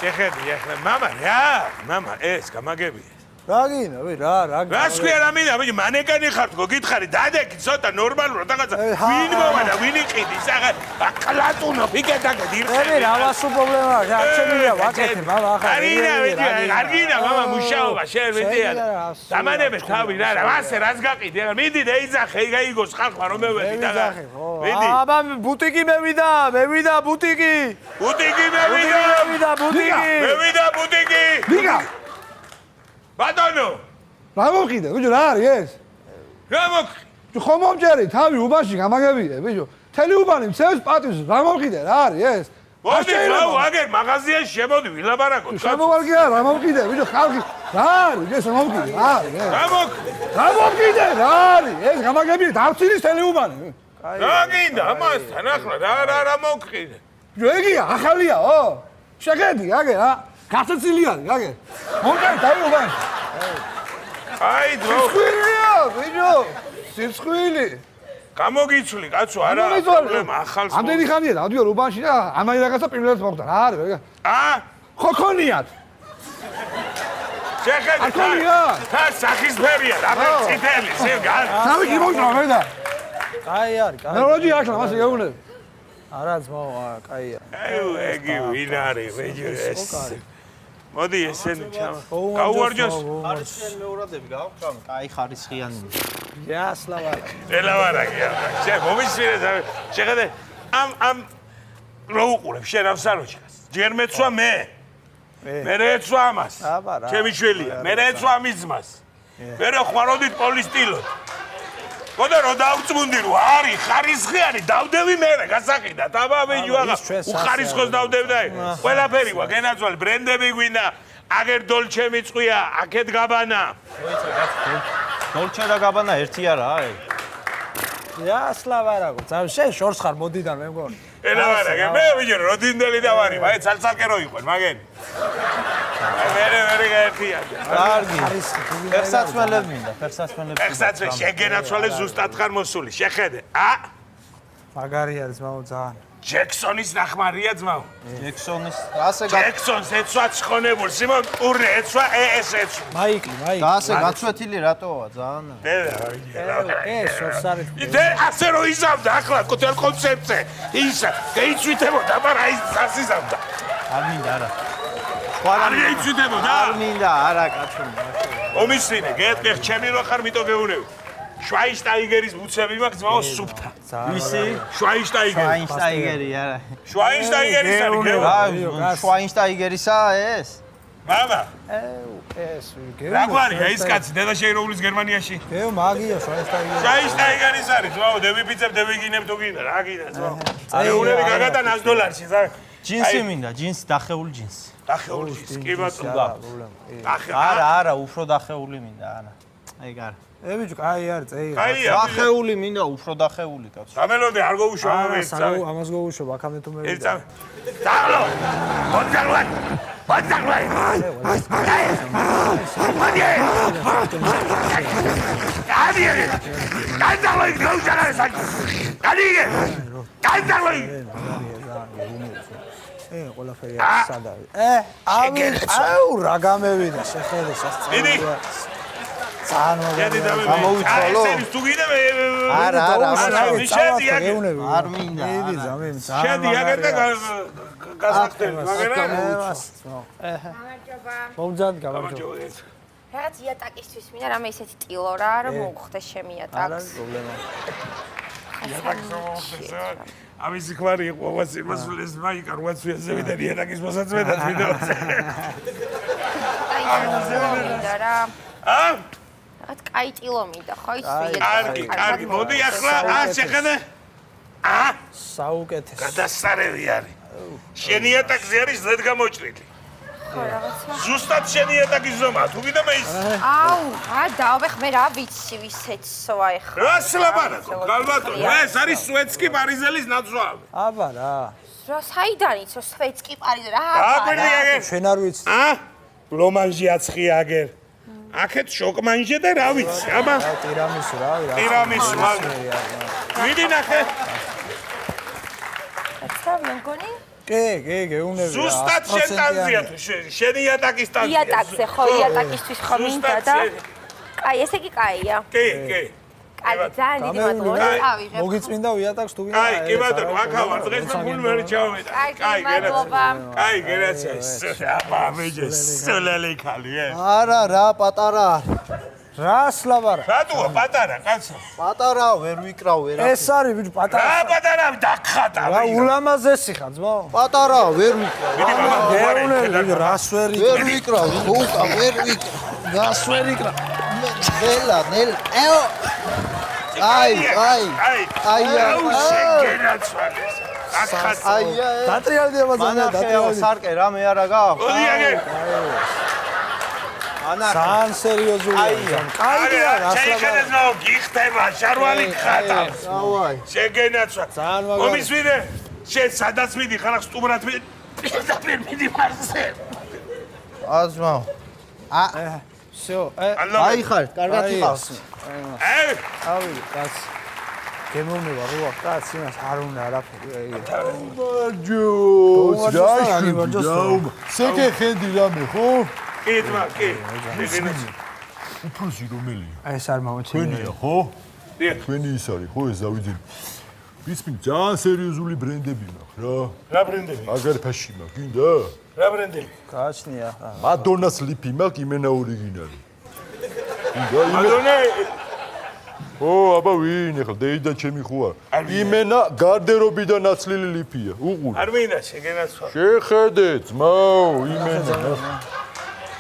შეხედი ახლა მამა რა მამა ეს გამაგებია რა გინდა რა რას ქვია რა მინდა ბიჭი მანეკანი ხარ თქო გითხარი დადეკი ცოტა ნორმალურად რაღაცა ვინ მოვადა ვინ იყიდის აღა აკლატუნო ფიკეთაკეთ ეხე რა ვასუ პრობლემა რა შემიძლია ვაკეთებ აბა ახლა არგინა მამა მუშაობა შევედია დამანებე თავი რა ვასე რას გაყიდი ახლა მიდი დაიძახე გაიგოს ხალხმა რომ მევედი და მიდი აბა ბუტიკი მევიდა ბუტიკი ბუტიკი ბატონო რა მოხიდა ბიჭო რა არის ეს რა მოხდა ხომ მომჯერი თავი უბანში გამაგებია ბიჭო თელი უბანი მცევს პატივს რა მოხიდა რა არის ეს მოდი ვაუ აგერ მაღაზიაში შემოდი ვილაპარაკოთ შემოვარგე რა მომხიდა ბიჭო ხალხი რა არის ეს რა მომხიდა რა მომხიდა რა არის ეს გამაგებია დავცილის თელი უბანი რა გინდა ამასთან ახლა რა მომხიდა ბიჭო ეგია ახალიაო შეხედი აგერ რა გასაცილი არის აგერ მომკენ დაიუბანში აი დრო სიცხვილია ბიჭო სიცხვილი გამოგიცვლი კაცო არა პრობლემა ახალს ამდენი ხანია დავდივარ უბანში და ამანი რაღაცა პირველად მოხდა რა არის ხო ქონიათ შეხედი და სახისფერია რა წითელი შეგან თავი გიმონტრო მე და კაი არის კაი როდი ახლა მასე გეუბნები არა ძმაო კაია ეგი ვინ არის ბიჭო ეს მოდი ესენი ჩამა გაუვარჯოს არის შენ მეორადები გაქვს ამ კაი ხარისხიანი ელავარაკია შე მომისვირე შეხედე ამ რო უყურებ შენ ამ საროჩკას ჯერ მეცვა მე რეცვა ამას ჩემი შვილია მე რეცვა ამის ძმას მე რო ხვაროდით პოლისტილოდ ხოდა რო დავწმუნდი რომ არის ხარისხიანი დავდევი მე გასაყიდად აბა ბიჭო აღა უხარისხოს დავდევდა ყველაფერი გვა გენაცვალე ბრენდები გვინდა აგერ დოლჩე მიწვია აქეთ გაბანა დოლჩე და გაბანა ერთი არაა იასლავარაკო ძამ შენ შორს ხარ მოდიდან მე მგონი ელავარაკე მე ბიჭო როდინდელი დავარი აი ცალცალკე რო იყვენ მაგენ მე გაერთია კარგი ფერსაცმელები მინდა ფერსაცმელი შეგენაცვალე ზუსტად ხარ მოსული შეხედე მაგარი არის ძმაო ძალიან ჯექსონის ნახმარია ძმაო ჯექსონის ჯექსონს ეცვა ცხონებულ სიმონ ტურნე ეცვა ეს ეცვა მაიკლი და ასე გაცვეთილი რატოა ძალიან ეს შორს არის იდე ასე რო იზამდა ახლა კოთელ კონცეფტზე ისა გაიცვითებოდა მაგრამ ის ასიზამდა არ მინდა არა არ გაიცვითებოდა არ მინდა არა კაცო ომისინე გეტყვი ჩემი რო ხარ მიტო გეუნები შვაინშტაიგერის ბუცები მაქვს ძმაო სუფთა ვისი შვაინშტაიგერი არა შვაინშტაიგერის არის შვაინშტაიგერისა ეს მამა ეს რა გვარია ის კაცი დედა შეიროვლის გერმანიაში მაგია შვაინშტაიგერი შვაინშტაიგერის არის ძმაო დევიფიცებ დევიგინებ თუ გინდა რა გინდა ძმაო წარეულები გაგადა $100 ჯინსი მინდა ჯინსი დახეული ჯინსი დახეული ჯინსი კი ბატონო არა უფრო დახეული მინდა არა ეგ არა ბიჭო კაი არის წეი დახეული მინდა უფრო დახეული კაცო გამელოდი არ გოუშვა ამას გოუშვა აქამდე თუ მე დაღლო მოძალვარ ყველაფერი არის სადავი აუ რა გამევიდა შეხედე სასწაულია გამოვიცვალო არა არ მინდა შედი აგერ და გასახდები მაგრამ მომძად გამარჯობა რაღაც იატაკისთვის მინდა რამე ისეთი ტილო რა რომ მოუხდეს ჩემი იატაკს ამისი ხვარი იყო ვასილმას ვლეს მაიკა 800-ზე ვიდან იატაკის მოსაწმედად ვიდეოზე რაღაც კაი ტილო მინდა ხო ის კარგი მოდი ახლა შეხედე საუკეთესო გადასარევი არის შენი იატაკზე არის ზედ გამოჭრილი ხო რაღაცა ზუსტად შენი იატაკის ზომა თუ კიდე მე ის აუ დავეხ მე რა ვიცი ვისეცვა ეხლა რას ლაპარაკო გალბატონო ეს არის სუეცკი პარიზელის ნაცვლად აბა რა საიდან იცო სუეცკი პარიზელი რა აბა შენ არ ვიცი რომანჟი აცხი აგერ აქეთ შოკმანჟე და რა ვიცი აბა ტირამისუ რა ტირამისუ ვიდი ნახე ცა მე მგონი კი, გეუნები. ზუსტად შენ ტანზია თუ შენი იატაკის ტანზია. იატაკზე ხო, იატაკისთვის ხო მინდა და კაი, ესე კი კაია. კი. კაი, ძალიან დიდი მადლობა. ავიღებ. მოგიწმინდა იატაკს თუ გინდა. აი, კი ბატონო, აქა ვარ, დღეს გულ ვერ ჩავედა. კაი, მადლობა. კაი, გერაცია. აბა, მეჯე, სულელი ხალი, არა რა პატარა რას ლაბარა? რატოა პატარა კაცო? პატარა ვერ ვიკრავ ვერ ეს არის ბიჭო პატარა. რა პატარა დაგხატა. რა ულამაზესი ხარ ძმაო. პატარა ვერ ვიკრავ მიდი მამა გეუნები რას ვერ ვერ ვიკრავ ხუყა ვერ ვიკრავ რას ვერ იკრა. ნელა ევ აი შეგენაცვალეს. დაგხატა. დატრიალდია ბაზარია მანახეო დატრიალდი. სარკე რამე არა გაქვს ოდიაგე. ძალიან სერიოზულია. კაიდია რას შეხედეთ ნო გიხდება შარვალი ხატავს. ავაი შეგენაცვალ. ძალიან მაგარი. მომისვიდე. შენ სადაც მიდი ხარ სტუმრად მიდი. პირდაპირ მიდი მარზე. აზმაო всё. აი ხარ კარგად იყავს ავი კაც. გემოვნება როა კაც იმას არ უნდა არაფერი. ბაჯოს სეკე ხედი რამე ხო? კი თმა, კი. უფროსი რომელია? ეს არ მომჩენია. თქვენია ხო? დიახ. თქვენი ის არის ხო ეს დავიძინე. ისმინ ძალიან სერიოზული ბრენდები მაქვს რა. რა ბრენდები? აგარ ფაში მაქვს, გინდა? რა ბრენდები? გააჩნია ხა. მადონას ლიფი მაქვს იმენა ორიგინალი. გინდა მადონე ო, აბა ვინ ახლა დეიდა ჩემი ხო არ? იმენა გარდერობიდან აცლილი ლიფია. უყურ. არ მინდა შეგენაცვალ. შეხედე ძმაო, იმენა.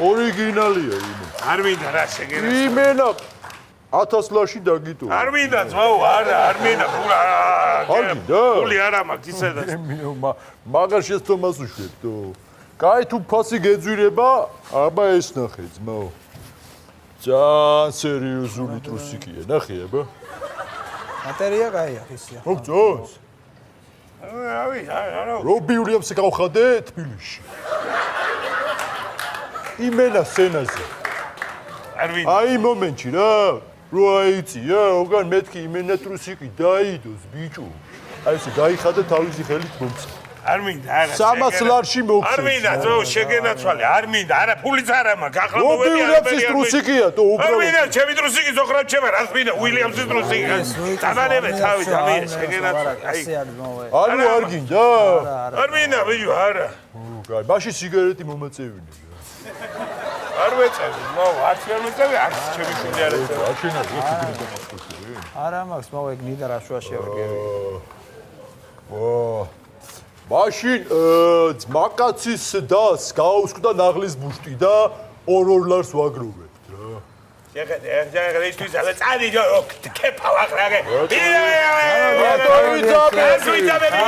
ორიგინალია იმენა. არ მინდა რა შეგენაცვალ. იმენა 1000 ლარში დაგიტო. არ მინდა ძმაო, არა, არ მინდა. არ გინდა? ფული არა მაქვს ისედაც. მაგარ შეცდომას უშვებდო. კაი თუ ფასი გეძვირება, აბა ეს ნახე ძმაო. ძალიან სერიოზული ტრუსიკია, ნახე აბა. მატერია კაია ხისია. მოგწონს? რავი, არა. რობი უილიამსი გავხადე თბილისში. იმენა სცენაზე. არ მინდა. აი მომენტში რა. რო აიწია, ოღონ მეთქი იმენა ტრუსიკი დაიდოს ბიჭო. აი ესე გაიხადა თავისი ხელით მომცა. არ მინდა, არა. 300 ლარში მოგწევს. არ მინდა, ძო, შეგენაცვალე, არ მინდა, არა, ფულიც არა მაქვს. ახლა რობი მოვედი უილიამსის ტრუსიკია თო არ უბრალოდ. მინდა, ჩემი ტრუსიკი ზოხრად შემა, რას მინდა, უილიამსის τρუსიკი. დაბანებე თავი, დამიე, შეგენაცვალე. აი, ასე არის მოე. ანუ არ გინდა? არ მინდა, ბიჭო, არა. კაი, მაშინ სიგარეტი მომაწევინე. არ მეწევი, მოუ, არც ვერ მეწევი, არც ჩემი შვილი არ ეწევი. აშენა სიგარეტი მასწავლე. არა მაქვს მოე გნიდა რა შუაში ავგები. ვა. მაშინ ძმაკაცის დას გაუსკდა ნაღლის ბუშტი და 2 ლარს ვაგროვებთ რა. შეხედე, ისთვის ალა წადი ჯო, ქეფა ვახრაგე. რატო იძაბები?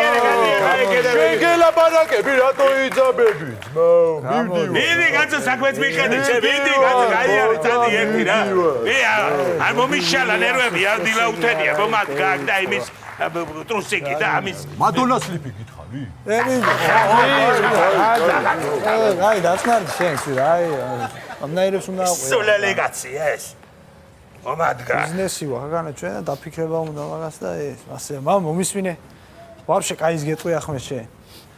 შეგელაბარაკები, რატო იძაბები? ძმაო, მივდივარ. მიდი კაცო საქმეც მიხედე, მიდი კაცო, გაიარე, წადი ერთი რა. არ მომიშალა ნერვები, არ დილაუთენია, მომად გააგდა იმის ტრუსიკი და ამის მადონას ლიფი გითხარი? აი დაცნარ შენს აი ამნაირებს უნდა აყვე. სულელი კაცი ეს. მომადგა. ბიზნესი ვაგანა ჩვენ და დაფიქრება უნდა მაგას და ეს ასე მომისმინე. ვაფშე კაის გეტყვი ახლა შენ.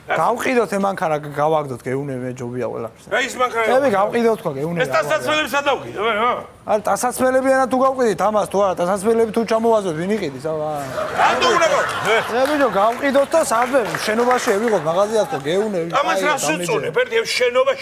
გავყიდოთ ემანქარა გავაგდოთ გეუნები ჯობია ყველაფერს. რა ის მანქანა? ები გავყიდოთ თქვა გეუნები. ეს დასაცველებს ადავკიდე, რა? არა დასაცველებიანად თუ გავყიდით ამას თუ არა დასაცველები თუ ჩამოვაზოთ ვინ იყიდის აბა. რატო უნდა გავყიდე? ებიჯო გავყიდოთ და სადმე შენობაში ევიღოთ მაღაზიას თუ გეუნები. ამას რა შეწუნე? ბერტი შენობა.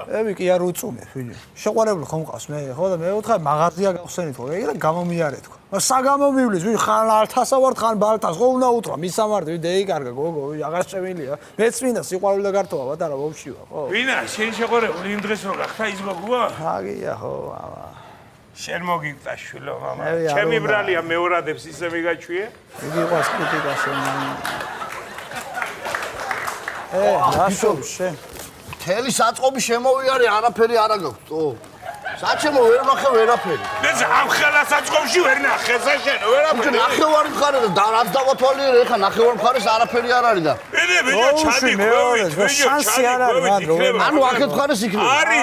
ები კი არ უწუნე ვინი. შეყვარებული ხომ ყავს მე ხო და მე ვთხარ მაღაზია გავხსენით ხო და გამომიარე თქვა. საგამომივლის ვინ ხან ალთასა ვარ ხან ბალთას ხო უნდა უთხრა მისამართი დეიკარგა გოგო აღარ შემილია. მეც მინდა სიყვარული და გართობა პატარა ბავშვია ხო. ვინა შენ შეყარებული იმ დღეს რო გახდა ის გოგოა? აგია ხო აბა. შენ მოგიყვდა შვილო მამა. ჩემი ბრალია მეორადებს ისე მიგაჩვიე? იგი ყავს კრიტიკა შენ. რაშო შენ. თელი საწყობი შემოვიარე არაფერი არ აქვს ო. საჩემო ვერ ნახე ვერაფერი. ეს ამ ხელა საწყობში ვერ ნახე შენ ვერაფერი. ნახევარი მხარე და რაც დავათვალიერე ეხა ნახევარ მხარეს არაფერი არ არის და. იდე ბიჭო ჩადი ყვევით. შანსი არ არის მაგრამ ანუ აქეთ მხარეს იქნება. არის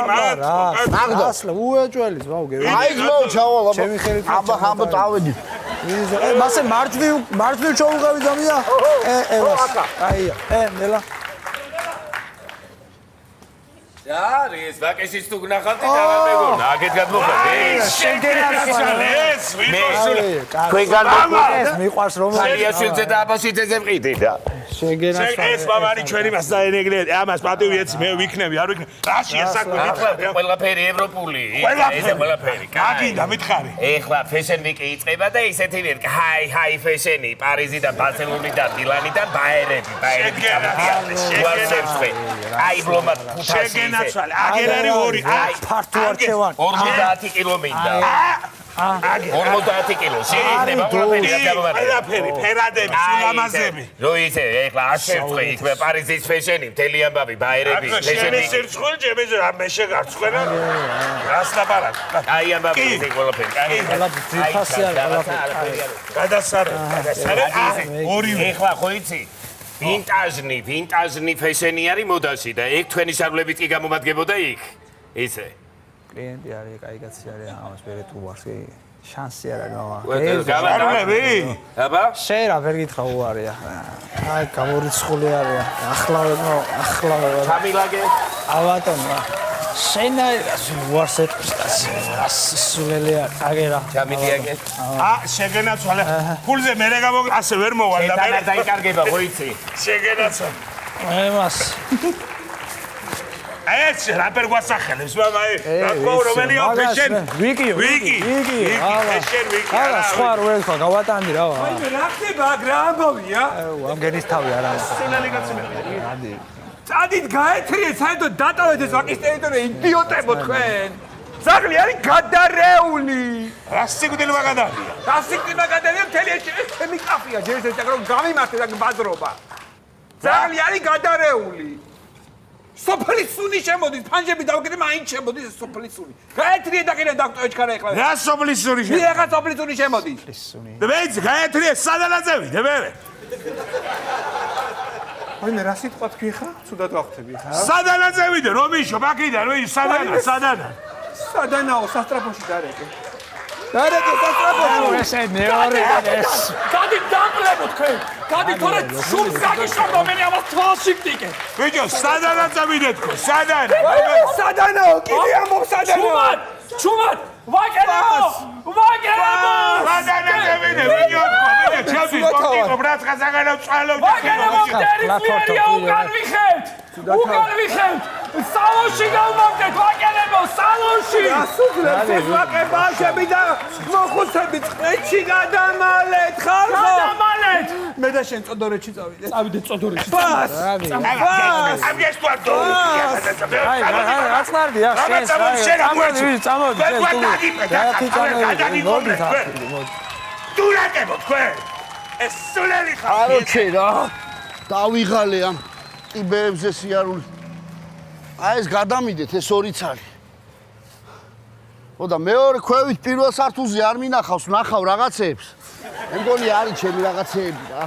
მაგ. ასლა უეჭველის ვაუ გე. აი ძმაო ჩავალ აბა. ჩემი ხელით აბა წავედი. მასე მარჯვნივ ჩაუღავი ძამია? აი ნელა. არის ვაკეშიც თუ გნახავთ დაღამებონა აქეთ გადმოხდი შეგენაცვალეს თქვენგან ეს მიყვარს რომ სალიაშვილზე და აბაშიძეზე ვყიდი და შეგენაცვალეს ეს მამანი ჩვენი მას დაენეგლეთ ამას პატივი ეცი მე ვიქნები არ ვიქნები რაშია საქმე ახლა ყველაფერი ევროპული ესე ყველაფერი გაგინდა მითხარი ეხლა ფეშენ ვიკი იწყება და ისეთი ვერ ჰაი ფეშენი პარიზიდან ბარსელონიდან მილანიდან ბაერები შეგენაცვალე აი ბლომად შეგენაცვალე აგერ არის ორი ფართო არჩევანი 50 კილო მინდა 50 კილო შეიძლება ყველაფერი ფერადები სულამაზები რო ისე ეხლა აშევწყვი იქ პარიზის ფეშენი მთელი ამბავი ბაერები ფეშენი სირცხული ჯებეზე მე შეგარცხვენა რას ლაპარაკ აი ამბავი ისე ყველაფერი ძირფასი არის ყველაფერი გადასარე ორივე ეხლა ხო იცი ვინტაჟნი ფეშენი არის მოდაში და ეგ თქვენი შარვლებით კი გამომადგებოდა იქ ისე კლიენტი არის კაი კაცი არის ამას ვერ ეთუვარს კი შანსი არ არის გაბარები აბა შეერა ვერ გითხრა უარია აი გამორიცხული არის ახლა ჩამილაგე ავატონმა შენაირას უარს ეთქვის სულელი აგერა ჩამილიაგე შეგენაცვალე ფულზე მე გამოგ ასე ვერ მოვალ და მე დაიკარგება ხო იცი შეგენაცვალე ემას ეს რაპერ გვასახელებს მამა რა თქმა რომელია ფეშენ ვიკი ფეშენ ვიკი არა სხვა რო ეხა გავატანდი რა აი რა ხდება რა ამბავია ამგენის თავი არა სულელი კაცი ადი წადით გაეთრიეთ საერთოდ დატოვეთ ეს ვაკის ტერიტორია იდიოტებო თქვენ ძაღლი არის გადარეული რა სიკვდილმა გადარია და სიკვდილმა გადარია მთელი ეს ჩემი კაფეა ჯერ ეს რომ გამიმართე და ბაზრობა ძაღლი არის გადარეული სოფლის სუნი შემოდის ფანჯები დავკიდე მაინც შემოდის სოფლის სუნი გაეთრიეთ და კიდე დაგტოვეთ ხარა ეხლა რა სოფლის სუნი მე ახლა სოფლის სუნი შემოდის და მეც გაეთრიე სადანაწევი და მე აი მე რა სიტყვა თქვი ხა? ცუდად ვახტები ხა? სადანაწევიდე რომ იშო ბაკიდან ვი სადანაო სასტრაფოში დარეკე. დარეკე სასტრაფოში. ესე მეორე ეს გადი დაკლებო თქვენ. გადი თორე შუმს გაგიშობ მომენი ამას თვალში ვტიკე. ბიჭო სადანაწევიდე თქო სადანა სადანაო კიდე ამბობ სადანაო. ჩუმად ვაკერებო სადანაწევიდე ბიჭო თქო ბიჭო ჩემი პორტიკო ბრაცხა საგანო წალო ვაკერებო ტერიტორია უკან ვიხევთ სალონში გავმოვდეთ ვაკერებო სალონში ასუძლებს ვაკერბაშები და მოხუცები წყეთში გადამალეთ ხალხო გადამალეთ მე და შენ წოდორეთში წავიდეთ წოდორეთში ფას ამგეს თუ არ აი რა წარდი ახლა წამოდი დურაკებო თქვენ ეს სულელი ხარ აროჩე რა დავიღალე ამ ტიბეებზე სიარული აი ეს გადამიდეთ ეს ორი ცალი ოდა მეორე ქვევით პირველ სართულზე არ მინახავს ნახავ რაღაცეებს მე მგონი არის ჩემი რაღაცეები რა